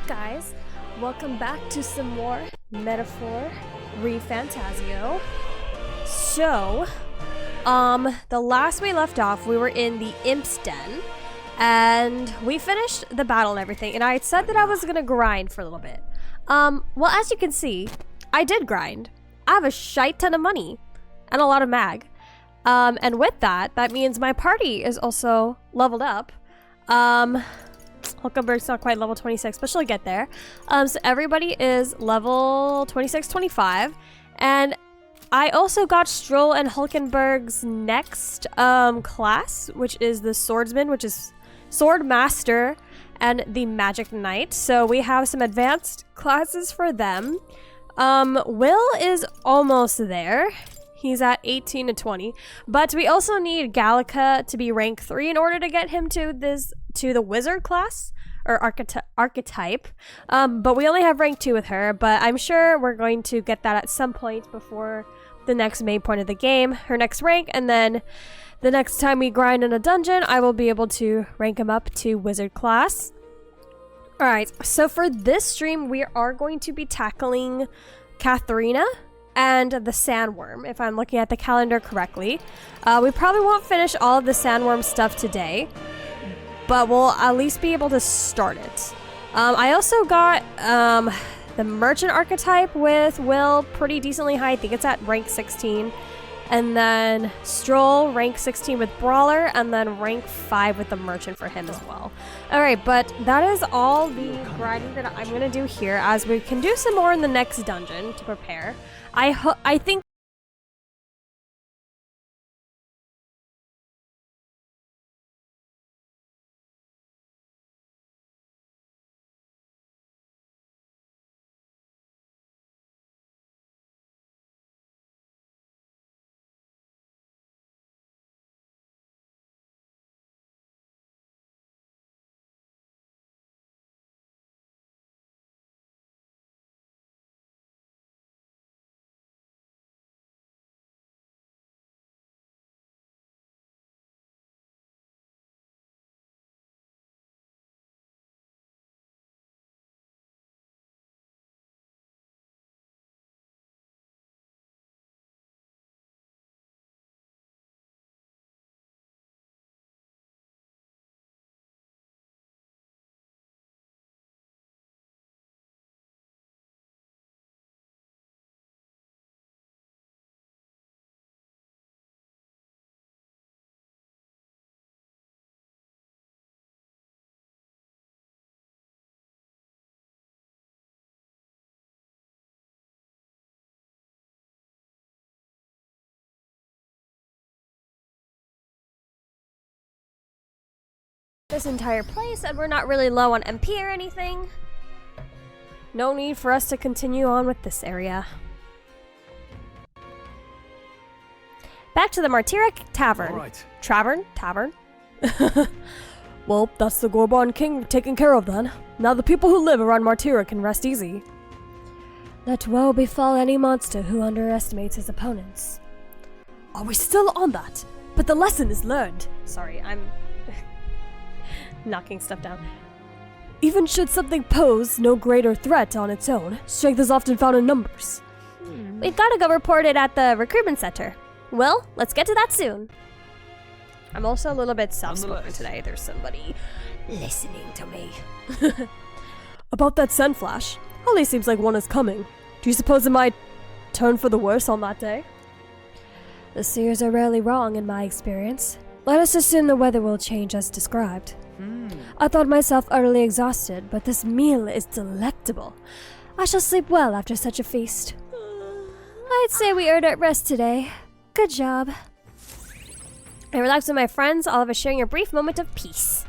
Alright guys, welcome back to some more Metaphor Fantazio. So, the last we left off, we were in the Imp's Den, and we finished the battle and everything, and I had said that I was gonna grind for a little bit. Well, as you can see, I did grind. I have a shite ton of money, and a lot of mag. And with that, that means my party is also leveled up. Hulkenberg's not quite level 26, but she'll get there. So everybody is level 26, 25. And I also got Stroll and Hulkenberg's next class, which is the Swordsman, which is Sword Master and the Magic Knight. So we have some advanced classes for them. Will is almost there. He's at 18 to 20, but we also need Gallica to be rank 3 in order to get him to the wizard class or archetype. But we only have rank 2 with her, but I'm sure we're going to get that at some point before the next main point of the game, her next rank, and then the next time we grind in a dungeon, I will be able to rank him up to wizard class. Alright, so for this stream, we are going to be tackling Katharina and the sandworm, if I'm looking at the calendar correctly. We probably won't finish all of the sandworm stuff today, but we'll at least be able to start it. I also got the merchant archetype with Will pretty decently high. I think it's at rank 16. And then Stroll, rank 16 with Brawler, and then rank 5 with the Merchant for him as well. Alright, but that is all the grinding that I'm going to do here, as we can do some more in the next dungeon to prepare. I think this entire place, and we're not really low on MP or anything. No need for us to continue on with this area. Back to the Martyric Tavern. Right. Tavern? Well, that's the Gorbon King taken care of then. Now the people who live around Martyric can rest easy. Let woe befall any monster who underestimates his opponents. Are we still on that? But the lesson is learned. Sorry, I'm knocking stuff down. Even should something pose no greater threat on its own, strength is often found in numbers. We've got to go report it at the recruitment center. Well, let's get to that soon. I'm also a little bit soft-spoken today. There's somebody listening to me. About that sun flash, hardly seems like one is coming. Do you suppose it might turn for the worse on that day? The seers are rarely wrong in my experience. Let us assume the weather will change as described. I thought myself utterly exhausted, but this meal is delectable. I shall sleep well after such a feast. I'd say we earned our rest today. Good job. I relaxed with my friends, all of us sharing a brief moment of peace.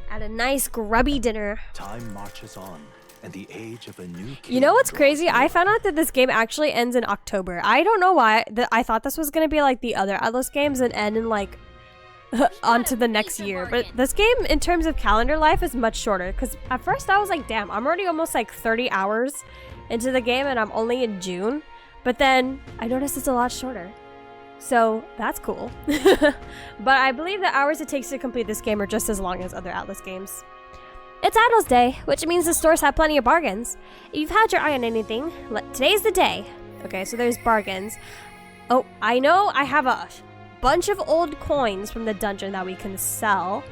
At a nice grubby dinner. Time marches on, and the age of a new king. You know what's crazy? I found out that this game actually ends in October. I don't know why. I thought this was going to be like the other Atlas games and end in like onto the next year, but this game in terms of calendar life is much shorter, because at first I was like, damn, I'm already almost like 30 hours into the game and I'm only in June, but then I noticed it's a lot shorter, so that's cool. But I believe the hours it takes to complete this game are just as long as other Atlas games. It's Idol's Day, which means the stores have plenty of bargains. If you've had your eye on anything, today's the day. Okay, so there's bargains. Oh, I know I have a bunch of old coins from the dungeon that we can sell.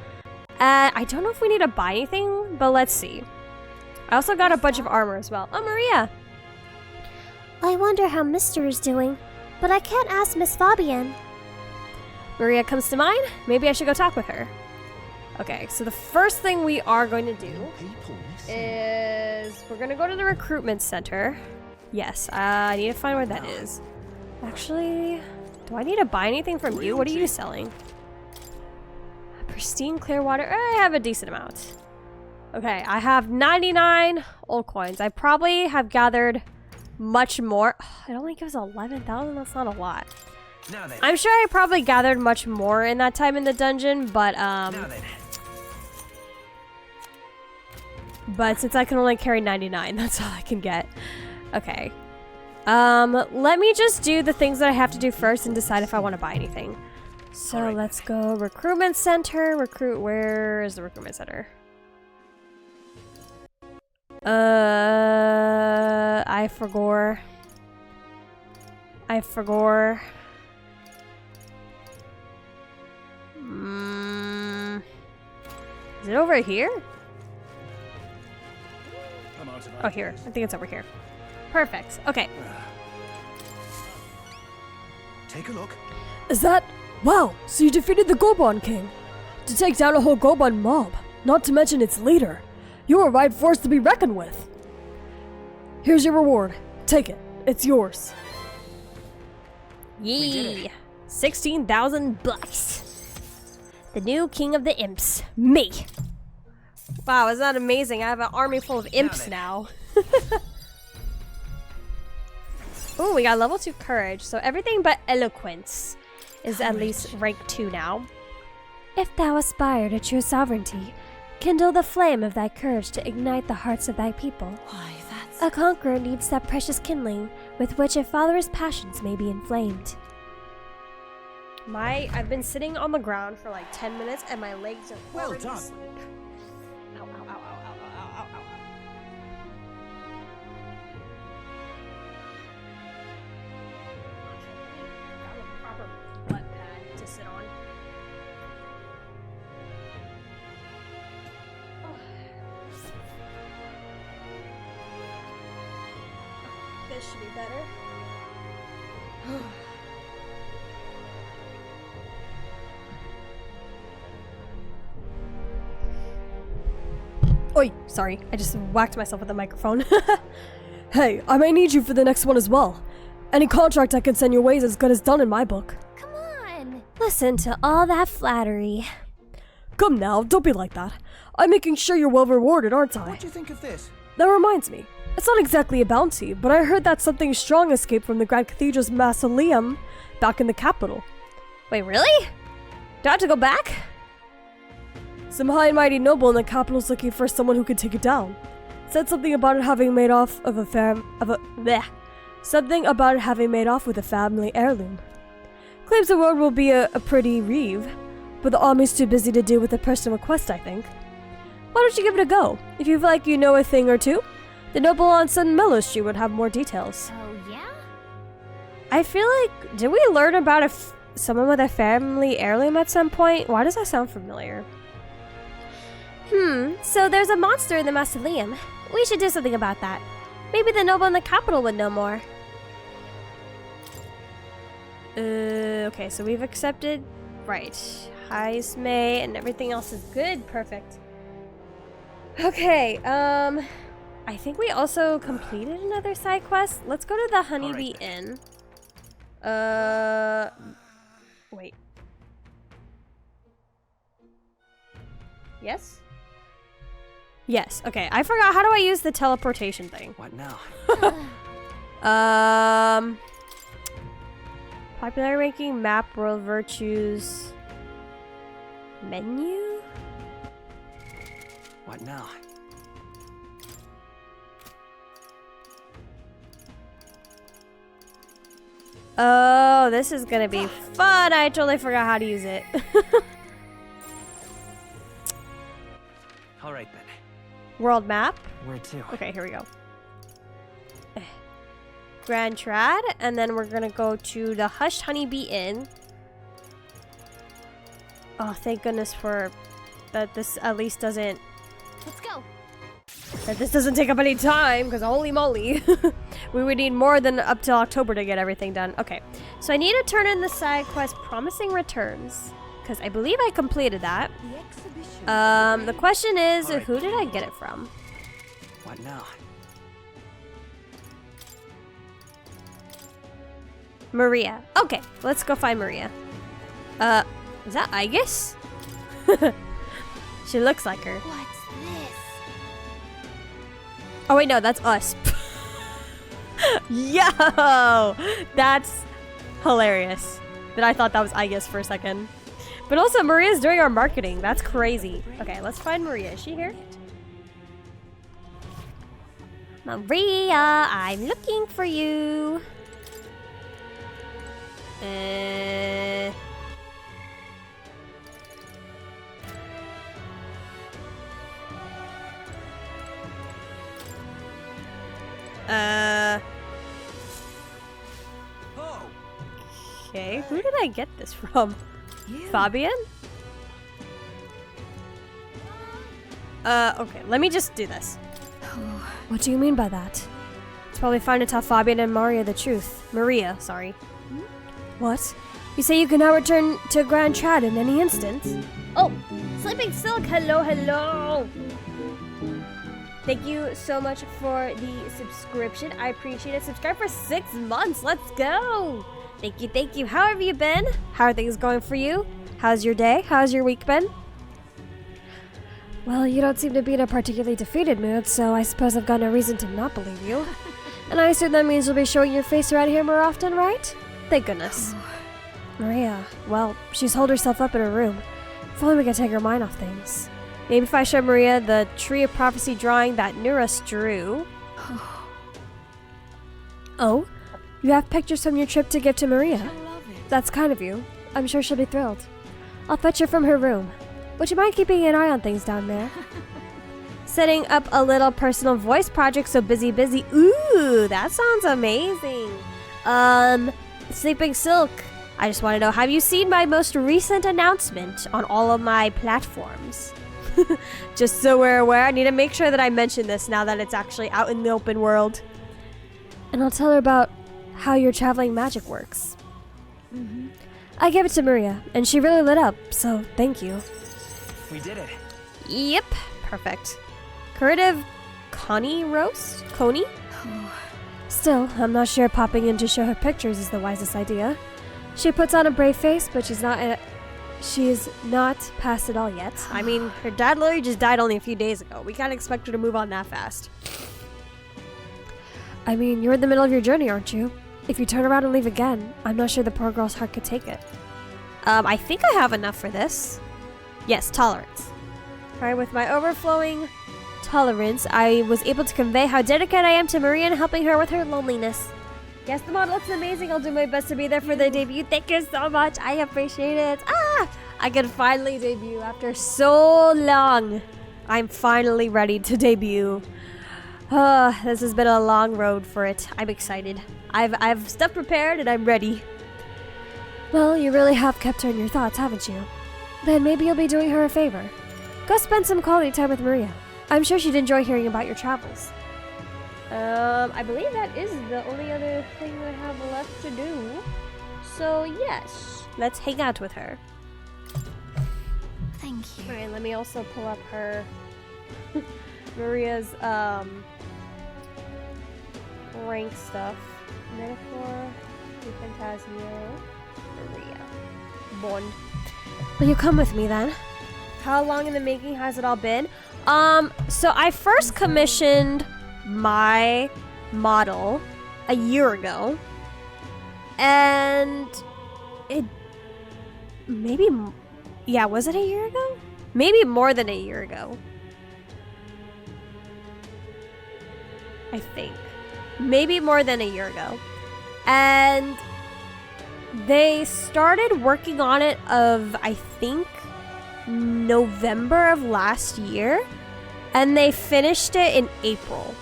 I don't know if we need to buy anything, but let's see. I also got a bunch of armor as well. Oh, Maria! I wonder how Mister is doing, but I can't ask Miss Fabienne. Maria comes to mind. Maybe I should go talk with her. Okay, so the first thing we are going to do is we're going to go to the recruitment center. Yes, I need to find where that is. Actually, do I need to buy anything from you? What are you selling? Pristine clear water. I have a decent amount. Okay, I have 99 old coins. I probably have gathered much more. It only gives 11,000. That's not a lot. I'm sure I probably gathered much more in that time in the dungeon, but since I can only carry 99, that's all I can get. Okay. Let me just do the things that I have to do first and decide if I want to buy anything. So let's go recruitment center. Where is the recruitment center? I forgot. Is it over here? Oh, here. I think it's over here. Perfect. Okay. Take a look. Is that... Wow, so you defeated the Gorbon King. To take down a whole Gorbon mob, not to mention its leader. You're a right force to be reckoned with. Here's your reward. Take it. It's yours. Yee. 16,000 bucks. The new king of the imps. Me. Wow, isn't that amazing? I have an army full of imps now. Ooh, we got level 2 courage. So everything but eloquence is at least rank 2 now. If thou aspire to true sovereignty, kindle the flame of thy courage to ignite the hearts of thy people. Why, that's... A conqueror needs that precious kindling with which a follower's passions may be inflamed. I've been sitting on the ground for like 10 minutes and my legs are Well already done. asleep. Ow, ow, ow, ow, ow, ow, ow, ow, ow. Grab a proper butt pad to sit on. This should be better. Oi, sorry. I just whacked myself with the microphone. Hey, I may need you for the next one as well. Any contract I can send your way is as good as done in my book. Come on! Listen to all that flattery. Come now, don't be like that. I'm making sure you're well rewarded, aren't I? What do you think of this? That reminds me. It's not exactly a bounty, but I heard that something strong escaped from the Grand Cathedral's mausoleum back in the capital. Wait, really? Do I have to go back? Some high and mighty noble in the capital's looking for someone who could take it down. Said something about it having made off with a family heirloom. Claims the world will be a pretty reeve, but the army's too busy to deal with a personal request, I think. Why don't you give it a go? If you feel like you know a thing or two, the noble on St. Mellow Street would have more details. Oh, yeah? I feel like, did we learn about someone with a family heirloom at some point? Why does that sound familiar? So there's a monster in the mausoleum. We should do something about that. Maybe the noble in the capital would know more. Okay, so we've accepted, right, Heisme, and everything else is good, perfect. Okay, I think we also completed another side quest. Let's go to the Honeybee Inn. Wait. Yes? Yes, okay. I forgot. How do I use the teleportation thing? What now? Popular ranking, map, world virtues, menu? What now? Oh, this is gonna be fun. I totally forgot how to use it. All right then. World map. Where to? Okay, here we go. Grand Trad, and then we're gonna go to the Hushed Honeybee Inn. Oh, thank goodness for that this at least doesn't... Let's go. That this doesn't take up any time, because holy moly. We would need more than up till October to get everything done. Okay, so I need to turn in the side quest Promising Returns, because I believe I completed that. The question is, who did I get it from? What now? Maria. Okay, let's go find Maria. Is that Aegis? She looks like her. What's this? Oh wait, no, that's us. Yo! That's hilarious. That I thought that was Aegis for a second. But also, Maria's doing our marketing. That's crazy. Okay, let's find Maria. Is she here? Maria, I'm looking for you. Oh, Okay, who did I get this from? Fabian? Okay, let me just do this. What do you mean by that? It's probably fine to tell Fabian and Maria the truth. Maria, sorry. What? You say you can now return to Grand Trad in any instant? Oh, Sleeping Silk, hello, hello! Thank you so much for the subscription. I appreciate it. Subscribe for 6 months. Let's go! Thank you, thank you. How have you been? How are things going for you? How's your day? How's your week been? Well, you don't seem to be in a particularly defeated mood, so I suppose I've got no reason to not believe you. And I assume that means you'll be showing your face around here more often, right? Thank goodness. Maria, well, she's holed herself up in her room. If only we could take her mind off things. Maybe if I show Maria the Tree of Prophecy drawing that Nuras drew. Oh? You have pictures from your trip to give to Maria? That's kind of you. I'm sure she'll be thrilled. I'll fetch her from her room. Would you mind keeping an eye on things down there? Setting up a little personal voice project, so busy. Ooh, that sounds amazing. Sleeping Silk, I just want to know, have you seen my most recent announcement on all of my platforms? Just so we're aware, I need to make sure that I mention this now that it's actually out in the open world. And I'll tell her about how your traveling magic works. I gave it to Maria, and she really lit up, so thank you. we did it. Yep, perfect. Curative Connie roast? Coney? Still, I'm not sure popping in to show her pictures is the wisest idea. She puts on a brave face, but she's not past it all yet. I mean, her dad literally just died only a few days ago. We can't expect her to move on that fast. I mean, you're in the middle of your journey, aren't you? If you turn around and leave again, I'm not sure the poor girl's heart could take it. I think I have enough for this. Yes, tolerance. Alright, with my overflowing tolerance, I was able to convey how dedicated I am to Maria and helping her with her loneliness. Yes, the model looks amazing. I'll do my best to be there for the debut. Thank you so much. I appreciate it. I can finally debut after so long. I'm finally ready to debut. This has been a long road for it. I'm excited. I've stuff prepared and I'm ready. Well, you really have kept her in your thoughts, haven't you? Then maybe you'll be doing her a favor. Go spend some quality time with Maria. I'm sure she'd enjoy hearing about your travels. I believe that is the only other thing I have left to do. So yes, let's hang out with her. Thank you. Alright, let me also pull up her Maria's rank stuff. Metaphor, Fantazio, Maria. Bond. Will you come with me then? How long in the making has it all been? So I first commissioned my model a year ago, and it was it a year ago? Maybe more than a year ago. I think. Maybe more than a year ago. And they started working on it I think, November of last year. and they finished it in April.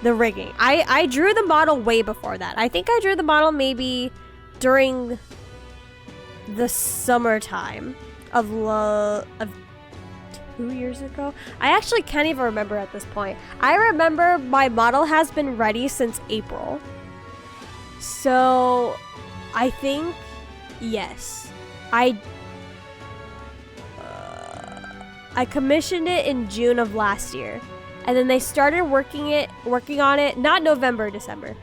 The rigging. I drew the model way before that. I think I drew the model maybe during the summertime of 2 years ago. I actually can't even remember at this point. I remember my model has been ready since April. So I think yes. I commissioned it in June of last year. And then they started working on it, not November, December.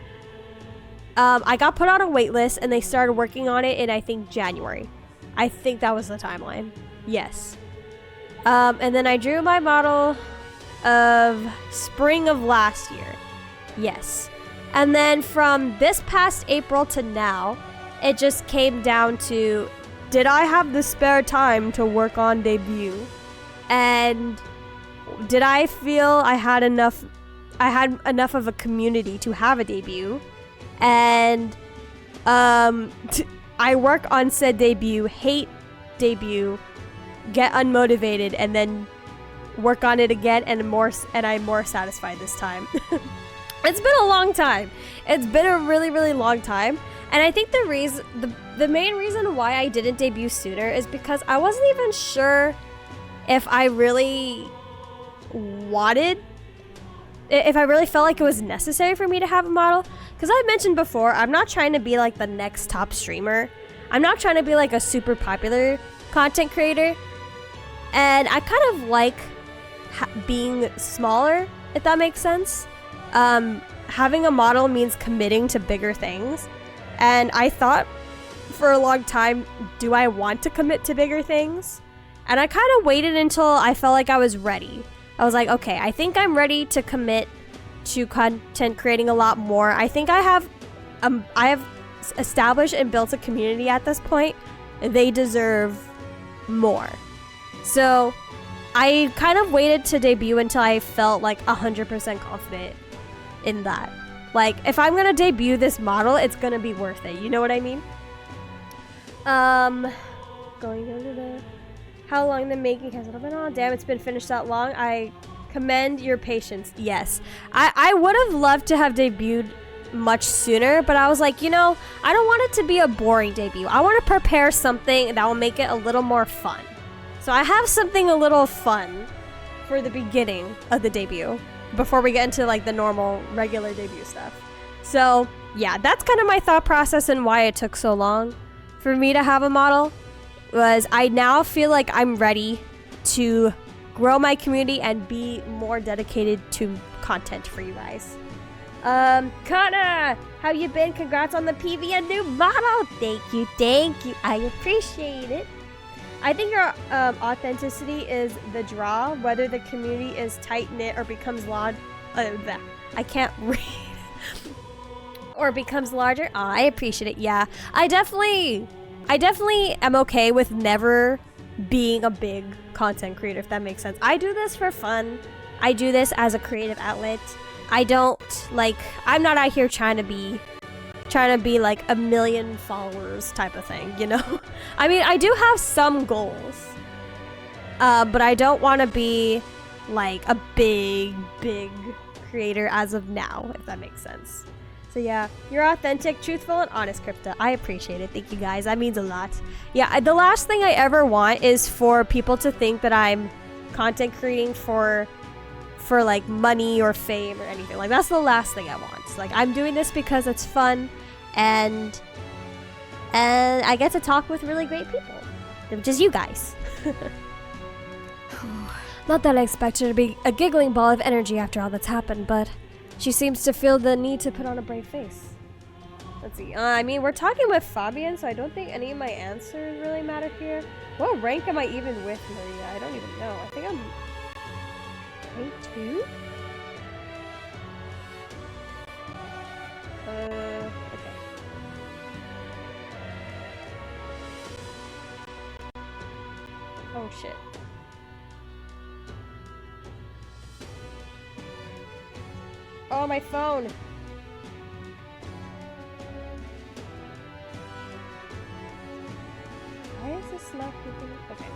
I got put on a wait list and they started working on it in, I think, January. I think that was the timeline. Yes. And then I drew my model of spring of last year. Yes. And then from this past April to now, it just came down to, did I have the spare time to work on debut? And did I feel I had enough of a community to have a debut? And I work on said debut, hate debut, get unmotivated, and then work on it again, and I'm more satisfied this time. It's been a long time. It's been a really, really long time. And I think the main reason why I didn't debut sooner is because I wasn't even sure if I really if I really felt like it was necessary for me to have a model. Because I mentioned before, I'm not trying to be like the next top streamer. I'm not trying to be like a super popular content creator. And I kind of like being smaller, if that makes sense. Having a model means committing to bigger things. And I thought for a long time, do I want to commit to bigger things? And I kind of waited until I felt like I was ready. I was like, okay, I think I'm ready to commit to content creating a lot more. I think I have established and built a community at this point. They deserve more. So I kind of waited to debut until I felt like 100% confident in that. Like, if I'm gonna debut this model, it's gonna be worth it. You know what I mean? Going over the... How long the making has it been on? Damn, it's been finished that long. I commend your patience. Yes. I would have loved to have debuted much sooner, but I was like, you know, I don't want it to be a boring debut. I want to prepare something that will make it a little more fun. So I have something a little fun for the beginning of the debut before we get into like the normal regular debut stuff. So yeah, that's kind of my thought process and why it took so long for me to have a model. Was I now feel like I'm ready to grow my community and be more dedicated to content for you guys. Connor, how you been? Congrats on the PV and new model. Thank you. I appreciate it. I think your authenticity is the draw, whether the community is tight-knit or becomes large. I can't read. Or becomes larger. Oh, I appreciate it. Yeah, I definitely am okay with never being a big content creator, if that makes sense. I do this for fun. I do this as a creative outlet. I'm not out here trying to be like 1 million followers type of thing, you know? I mean, I do have some goals, but I don't want to be like a big creator as of now, if that makes sense. So yeah, you're authentic, truthful, and honest, Crypta. I appreciate it. Thank you guys. That means a lot. Yeah, the last thing I ever want is for people to think that I'm content creating for like money or fame or anything. Like, that's the last thing I want. Like, I'm doing this because it's fun and I get to talk with really great people, which is you guys. Not that I expect her to be a giggling ball of energy after all that's happened, but she seems to feel the need to put on a brave face. Let's see. I mean, we're talking with Fabian, so I don't think any of my answers really matter here. What rank am I even with, Maria? I don't even know. I think I'm... rank 2? Okay. Oh, shit. Oh, my phone. Why is this not keeping... Okay.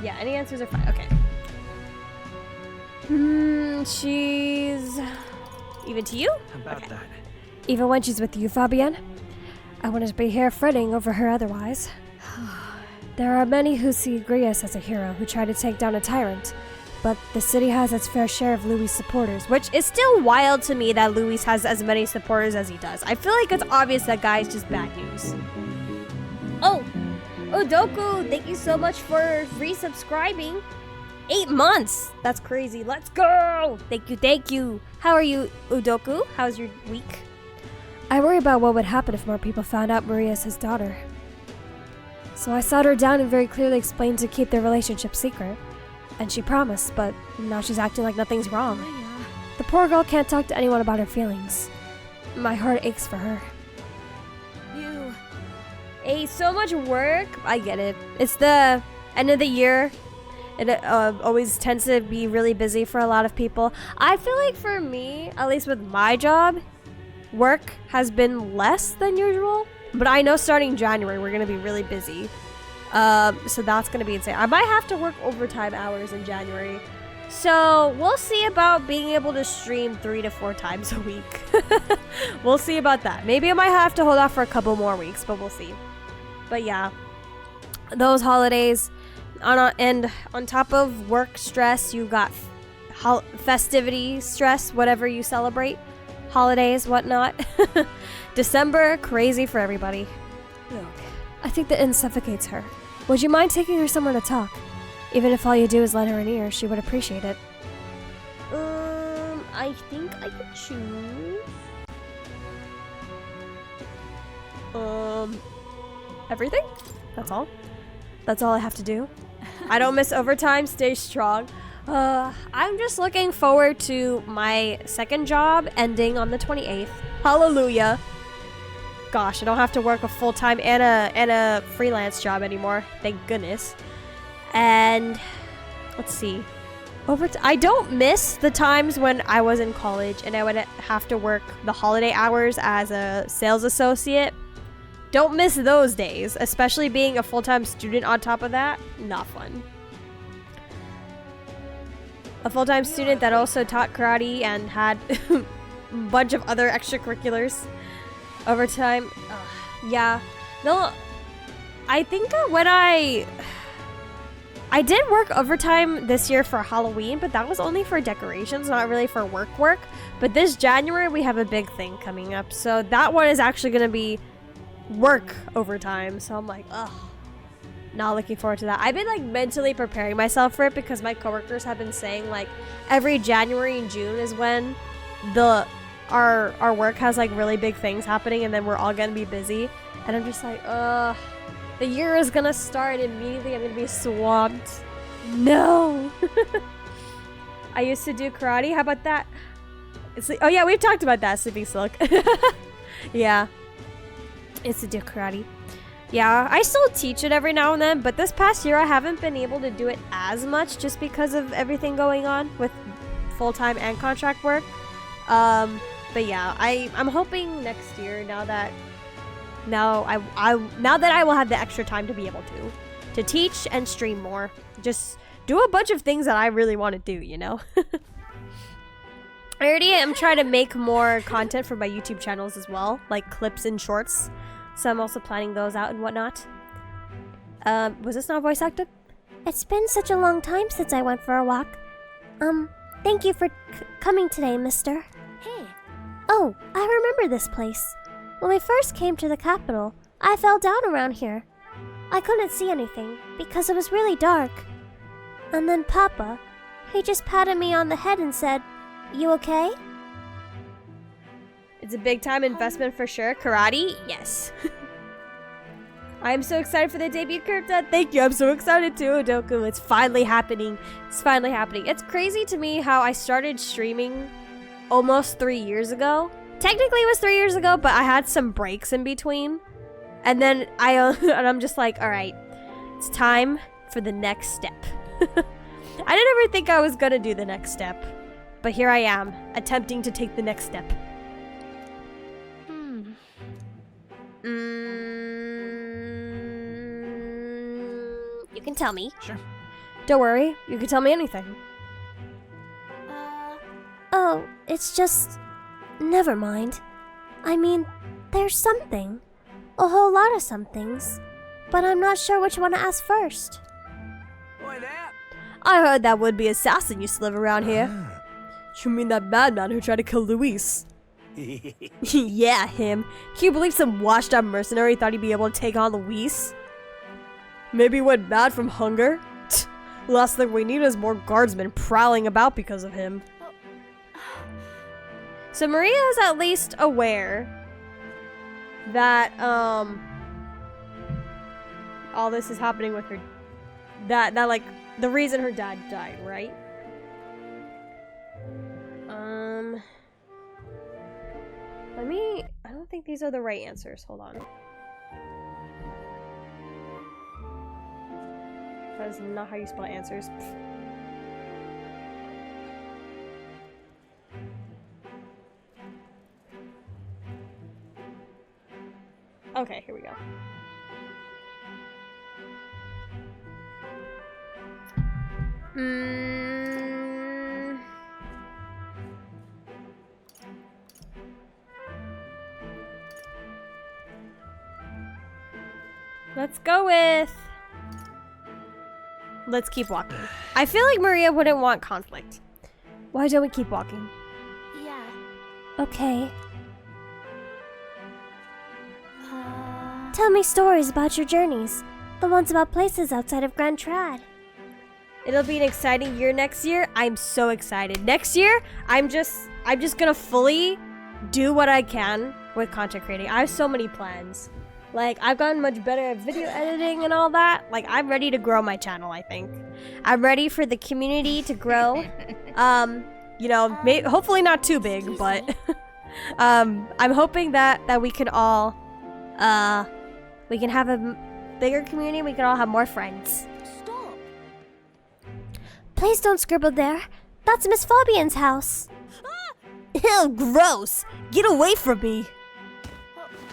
Yeah, any answers are fine. Okay. She's... Even to you? How about that? Even when she's with you, Fabienne? I wouldn't be here fretting over her otherwise. There are many who see Grius as a hero who try to take down a tyrant, but the city has its fair share of Louis' supporters, Which is still wild to me that Luis has as many supporters as he does. I feel like it's obvious that guy's just bad news. Oh! Udoku, thank you so much for resubscribing. 8 months! That's crazy. Let's go! Thank you, thank you. How are you, Udoku? How's your week? I worry about what would happen if more people found out Maria's his daughter. So I sat her down and very clearly explained to keep their relationship secret. And she promised, but now she's acting like nothing's wrong. The poor girl can't talk to anyone about her feelings. My heart aches for her. You. Hey, so much work. I get it. It's the end of the year. It always tends to be really busy for a lot of people. I feel like for me, at least with my job, work has been less than usual. But I know starting January, we're going to be really busy. So that's going to be insane. I might have to work overtime hours in January. So we'll see about being able to stream 3 to 4 times a week. We'll see about that. Maybe I might have to hold off for a couple more weeks, but we'll see. But yeah, those holidays, and on top of work stress, you got festivity stress, whatever you celebrate, holidays, whatnot. December, crazy for everybody. Look, I think the inn suffocates her. Would you mind taking her somewhere to talk? Even if all you do is lend her an ear, she would appreciate it. I think I could choose. Everything? That's all? That's all I have to do? I don't miss overtime, stay strong. I'm just looking forward to my second job ending on the 28th. Hallelujah. Gosh, I don't have to work a full-time and a freelance job anymore. Thank goodness. And let's see. I don't miss the times when I was in college and I would have to work the holiday hours as a sales associate. Don't miss those days, especially being a full-time student on top of that. Not fun. A full-time student that also taught karate and had a bunch of other extracurriculars. Overtime. Yeah. No, I think when I did work overtime this year for Halloween, but that was only for decorations, not really for work. But this January, we have a big thing coming up. So that one is actually going to be work overtime. So I'm like, ugh. Not looking forward to that. I've been like mentally preparing myself for it because my coworkers have been saying like every January and June is when our work has like really big things happening and then we're all gonna be busy. And I'm just like, the year is gonna start immediately. I'm gonna be swamped. No. I used to do karate. How about that? Oh yeah, we've talked about that, Sleeping Silk. Yeah. I used to do karate. Yeah, I still teach it every now and then, but this past year I haven't been able to do it as much just because of everything going on with full-time and contract work. But yeah, I'm hoping next year now that I will have the extra time to be able to teach and stream more. Just do a bunch of things that I really want to do, you know? I already am trying to make more content for my YouTube channels as well, like clips and shorts. So I'm also planning those out and whatnot. Was this not voice acted? It's been such a long time since I went for a walk. Thank you for coming today, mister. Hey. Oh, I remember this place. When we first came to the capital, I fell down around here. I couldn't see anything because it was really dark. And then Papa, he just patted me on the head and said, "You okay?" It's a big time investment for sure. Karate? Yes. I'm so excited for the debut Crypta. Thank you. I'm so excited too, Udoku. It's finally happening. It's finally happening. It's crazy to me how I started streaming almost 3 years ago. Technically it was 3 years ago, but I had some breaks in between. And then I'm just like, all right, it's time for the next step. I didn't ever think I was gonna do the next step, but here I am, attempting to take the next step. You can tell me. Sure. Don't worry, you can tell me anything. Oh, it's just... Never mind. I mean, there's something. A whole lot of somethings. But I'm not sure which one to ask first. Boy, there. I heard that would-be assassin used to live around here. You mean that madman who tried to kill Luis? Yeah, him. Can you believe some washed-up mercenary thought he'd be able to take on Luis? Maybe he went mad from hunger? Last thing we need is more guardsmen prowling about because of him. So Maria is at least aware that, all this is happening with her, that like, the reason her dad died, right? I don't think these are the right answers, hold on. That is not how you spell answers. Okay, here we go. Let's go with... Let's keep walking. I feel like Maria wouldn't want conflict. Why don't we keep walking? Yeah. Okay. Tell me stories about your journeys. The ones about places outside of Grand Trad. It'll be an exciting year next year. I'm so excited. Next year, I'm just gonna fully do what I can with content creating. I have so many plans. Like, I've gotten much better at video editing and all that. Like, I'm ready to grow my channel, I think. I'm ready for the community to grow. You know, hopefully not too big, but I'm hoping that we can all, we can have a bigger community. We can all have more friends. Stop. Please don't scribble there. That's Miss Fabian's house. Ew, gross. Get away from me.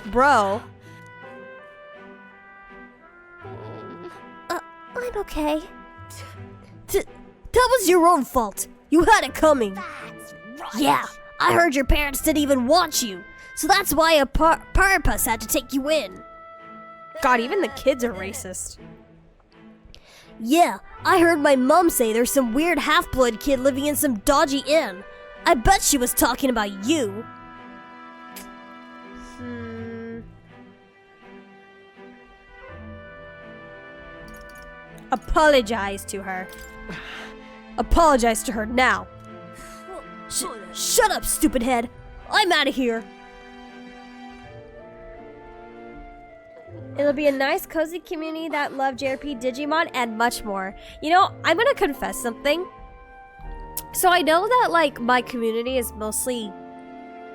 Bro. I'm okay. That was your own fault. You had it coming. That's right. Yeah, I heard your parents didn't even want you. So that's why a purpose had to take you in. God, even the kids are racist. Yeah, I heard my mom say there's some weird half-blood kid living in some dodgy inn. I bet she was talking about you. Apologize to her. Apologize to her now. Shut up, stupid head. I'm out of here. It'll be a nice, cozy community that love JRP, Digimon, and much more. You know, I'm gonna confess something. So I know that, like, my community is mostly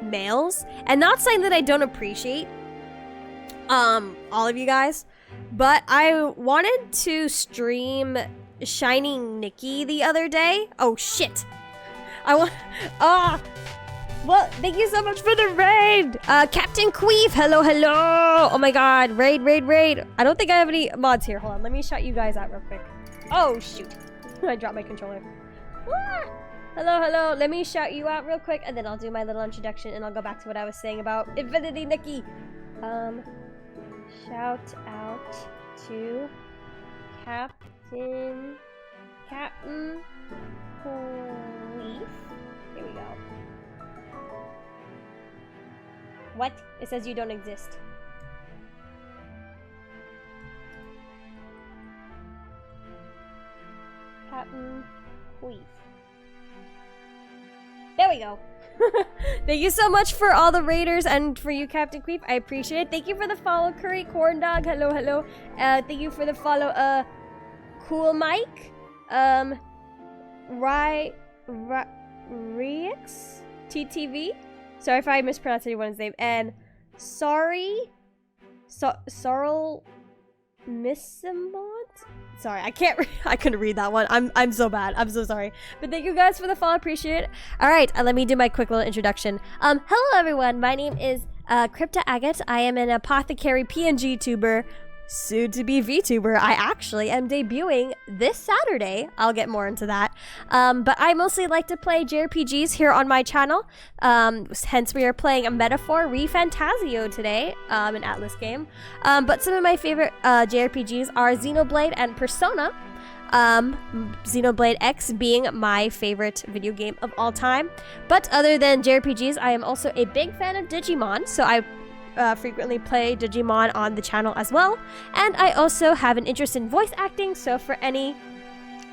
males, and not saying that I don't appreciate all of you guys, but I wanted to stream Shining Nikki the other day. Oh shit. Well, thank you so much for the raid! Captain Queef, hello, hello! Oh my god, raid. I don't think I have any mods here. Hold on, let me shout you guys out real quick. Oh, shoot. I dropped my controller. Hello, let me shout you out real quick, and then I'll do my little introduction, and I'll go back to what I was saying about Infinity Nikki. Shout out to Captain Queef. Here we go. What? It says you don't exist. Captain Queef. There we go. Thank you so much for all the raiders and for you, Captain Queef. I appreciate it. Thank you for the follow, Curry Corn Dog. Hello. Thank you for the follow, Cool Mike. Rix TTV. Sorry if I mispronounced anyone's name. And Sorrel Missimont? Sorry, I couldn't read that one. I'm so bad. I'm so sorry. But thank you guys for the follow. Appreciate it. All right, let me do my quick little introduction. Hello everyone. My name is Crypta Agate. I am an apothecary PNGtuber. soon to be VTuber. I actually am debuting this Saturday. I'll get more into that. But I mostly like to play JRPGs here on my channel. Hence we are playing a Metaphor Fantazio today, an Atlas game. But some of my favorite JRPGs are Xenoblade and Persona. Xenoblade X being my favorite video game of all time. But other than JRPGs, I am also a big fan of Digimon, so I frequently play Digimon on the channel as well. And I also have an interest in voice acting, so for any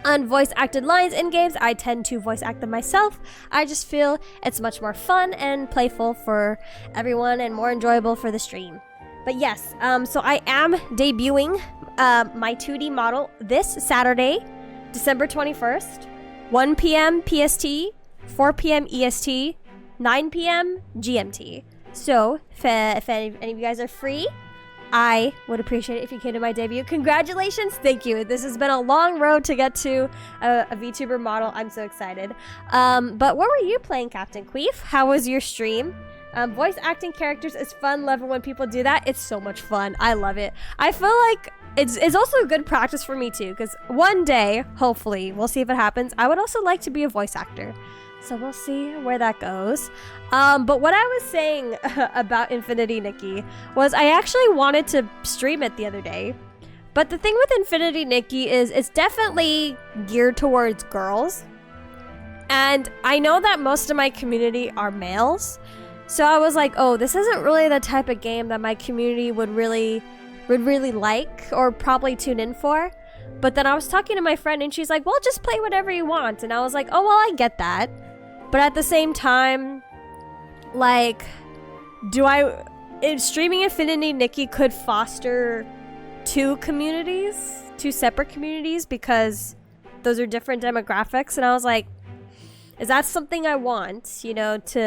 unvoice acted lines in games, I tend to voice act them myself. I just feel it's much more fun and playful for everyone and more enjoyable for the stream. But yes, so I am debuting my 2D model this Saturday, December 21st, 1 p.m. PST, 4 p.m. EST, 9 p.m. GMT. So, if any of you guys are free, I would appreciate it if you came to my debut. Congratulations! Thank you. This has been a long road to get to a VTuber model. I'm so excited. But what were you playing, Captain Queef? How was your stream? Voice acting characters is fun. Love it when people do that. It's so much fun. I love it. I feel like it's also a good practice for me too, because one day, hopefully, we'll see if it happens, I would also like to be a voice actor. So we'll see where that goes. But what I was saying about Infinity Nikki was I actually wanted to stream it the other day. But the thing with Infinity Nikki is it's definitely geared towards girls. And I know that most of my community are males. So I was like, oh, this isn't really the type of game that my community would really like or probably tune in for. But then I was talking to my friend and she's like, well, just play whatever you want. And I was like, oh, well, I get that. But at the same time, like, if streaming Infinity Nikki could foster two separate communities, because those are different demographics. And I was like, is that something I want, you know, do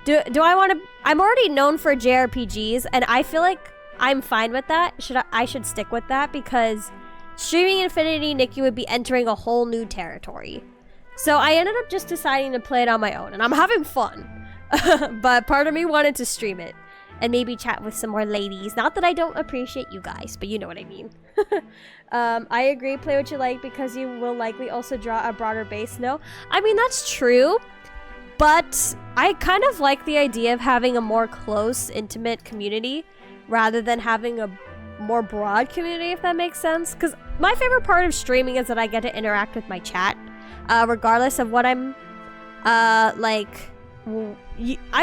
I want to, I'm already known for JRPGs and I feel like I'm fine with that. I should stick with that, because streaming Infinity Nikki would be entering a whole new territory. So I ended up just deciding to play it on my own, and I'm having fun. But part of me wanted to stream it and maybe chat with some more ladies. Not that I don't appreciate you guys, but you know what I mean. I agree, play what you like, because you will likely also draw a broader base. No, I mean, that's true, but I kind of like the idea of having a more close, intimate community rather than having a more broad community, if that makes sense. Because my favorite part of streaming is that I get to interact with my chat. Regardless of what I'm, I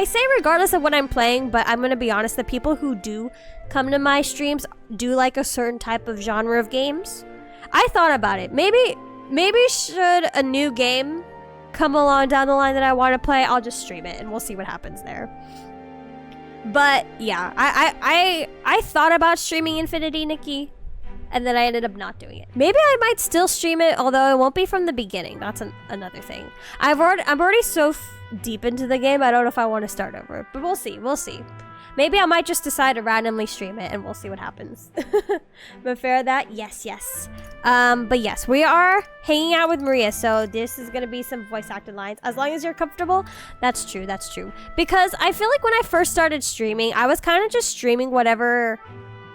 say regardless of what I'm playing, but I'm gonna be honest, the people who do come to my streams do like a certain type of genre of games. I thought about it. Maybe should a new game come along down the line that I want to play, I'll just stream it and we'll see what happens there. But yeah, I thought about streaming Infinity Nikki, and then I ended up not doing it. Maybe I might still stream it, although it won't be from the beginning. That's another thing. I'm already so deep into the game, I don't know if I want to start over. But we'll see. Maybe I might just decide to randomly stream it, and we'll see what happens. But fair that, yes. But yes, we are hanging out with Maria, so this is gonna be some voice acted lines. As long as you're comfortable, that's true. Because I feel like when I first started streaming, I was kind of just streaming whatever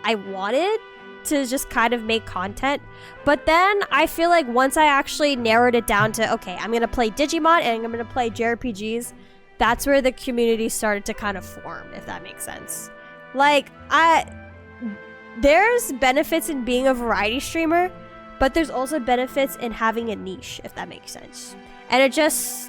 I wanted to just kind of make content. But then I feel like once I actually narrowed it down to, okay, I'm gonna play Digimon and I'm gonna play JRPGs, that's where the community started to kind of form, if that makes sense. Like, there's benefits in being a variety streamer, but there's also benefits in having a niche, if that makes sense. And it just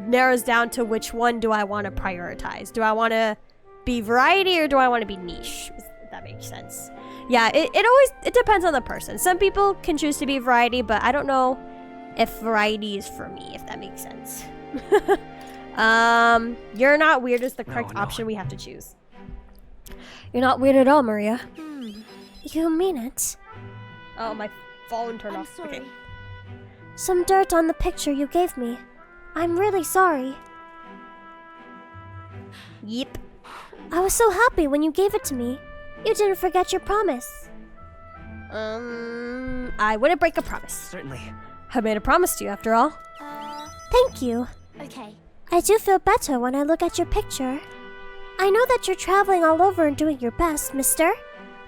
narrows down to which one do I want to prioritize. Do I want to be variety or do I want to be niche, if that makes sense? Yeah, it depends on the person. Some people can choose to be variety, but I don't know if variety is for me, if that makes sense. You're not weird is the correct option we have to choose. You're not weird at all, Maria. You mean it? Oh, my phone turned off. Sorry. Okay. Some dirt on the picture you gave me. I'm really sorry. Yep. I was so happy when you gave it to me. You didn't forget your promise. I wouldn't break a promise. Certainly. I made a promise to you, after all. Thank you. Okay. I do feel better when I look at your picture. I know that you're traveling all over and doing your best, mister.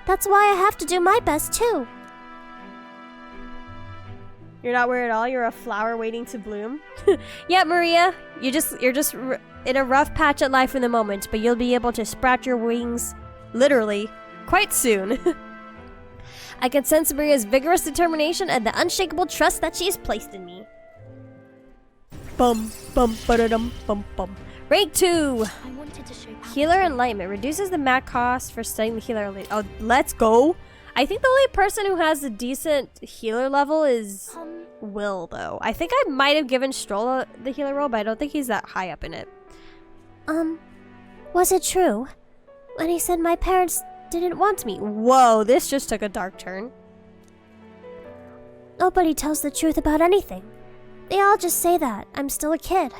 That's why I have to do my best too. You're not weird at all. You're a flower waiting to bloom. Yeah, Maria. You're just in a rough patch at life in the moment, but you'll be able to sprout your wings, literally, quite soon. I can sense Maria's vigorous determination and the unshakable trust that she's placed in me. Bum bum ba-da-dum bum bum. Rank 2. I wanted to show Healer Enlightenment reduces the mat cost for studying the healer. Oh, let's go. I think the only person who has a decent healer level is Will, though. I think I might have given Stroll the healer role, but I don't think he's that high up in it. Was it true when he said my parents didn't want me? Whoa, this just took a dark turn. Nobody tells the truth about anything. They all just say that I'm still a kid.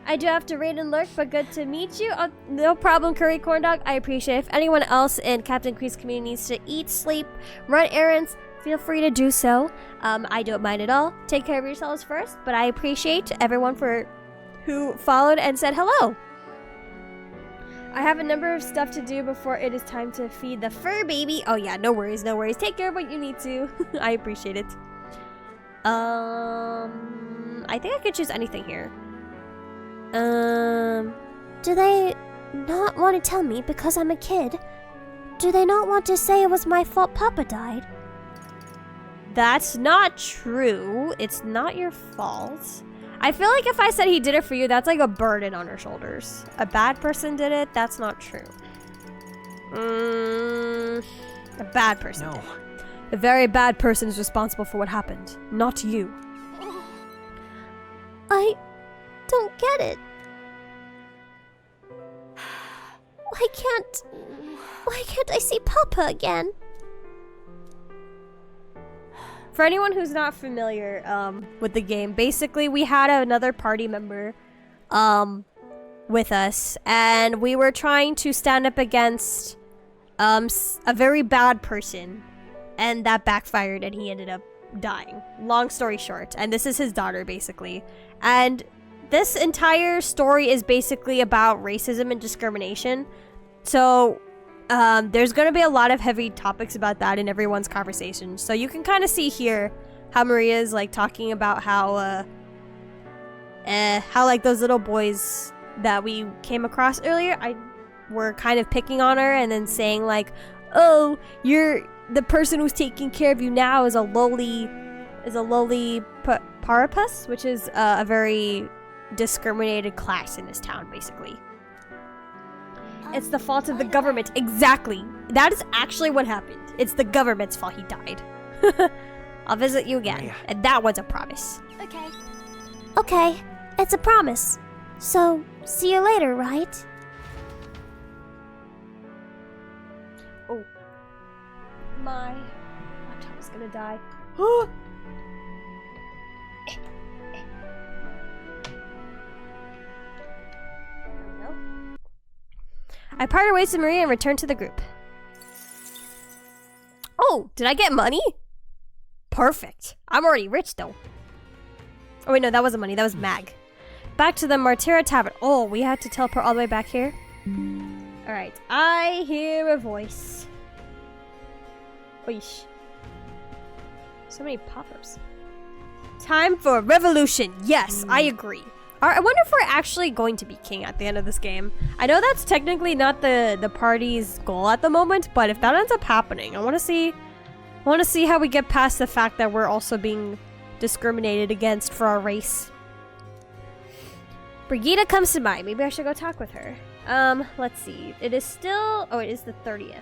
I do have to raid and lurk, but good to meet you. No problem, Curry Corn Dog. I appreciate it. If anyone else in Captain Creek's community needs to eat, sleep, run errands, feel free to do so. I don't mind at all. Take care of yourselves first, but I appreciate everyone who followed and said hello. I have a number of stuff to do before it is time to feed the fur baby. Oh yeah, no worries, no worries. Take care of what you need to. I appreciate it. I think I could choose anything here. Do they not want to tell me because I'm a kid? Do they not want to say it was my fault Papa died? That's not true. It's not your fault. I feel like if I said he did it for you, that's like a burden on her shoulders. A bad person did it? That's not true. A bad person did it. A very bad person is responsible for what happened, not you. I don't get it. Why can't I see Papa again? For anyone who's not familiar with the game, basically we had another party member with us, and we were trying to stand up against a very bad person, and that backfired and he ended up dying. Long story short, and this is his daughter basically. And this entire story is basically about racism and discrimination. So there's going to be a lot of heavy topics about that in everyone's conversation. So you can kind of see here how Maria is like talking about how like those little boys that we came across earlier, were kind of picking on her and then saying like, oh, the person who's taking care of you now is a lowly parapus, which is a very discriminated class in this town, basically. It's the fault of the government. Exactly. That is actually what happened. It's the government's fault he died. I'll visit you again. And that was a promise. Okay, it's a promise. So, see you later, right? Oh. My laptop is gonna die. I parted ways with Maria and returned to the group. Oh, did I get money? Perfect. I'm already rich, though. Oh, wait, no, that wasn't money. That was mag. Back to the Martira Tavern. Oh, we had to teleport all the way back here? Alright. I hear a voice. Oish. So many pop-ups. Time for revolution. Yes, I agree. I wonder if we're actually going to be king at the end of this game. I know that's technically not the party's goal at the moment, but if that ends up happening, I want to see how we get past the fact that we're also being discriminated against for our race. Brigida comes to mind. Maybe I should go talk with her. Let's see. It is still... Oh, it is the 30th.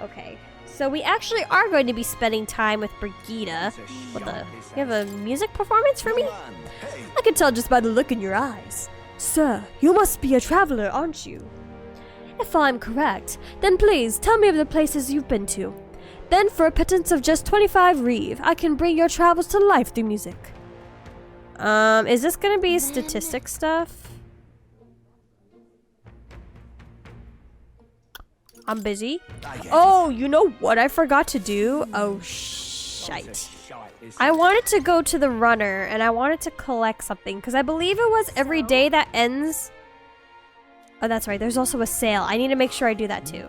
Okay. So we actually are going to be spending time with Brigida. What the... You have a music performance for me? I can tell just by the look in your eyes. Sir, you must be a traveler, aren't you? If I'm correct, then please tell me of the places you've been to. Then for a pittance of just 25 reeve, I can bring your travels to life through music. Is this gonna be statistic stuff? I'm busy. Oh, you know what I forgot to do? Oh, shite. I wanted to go to the runner, and I wanted to collect something, because I believe it was every day that ends... Oh, that's right. There's also a sale. I need to make sure I do that, too.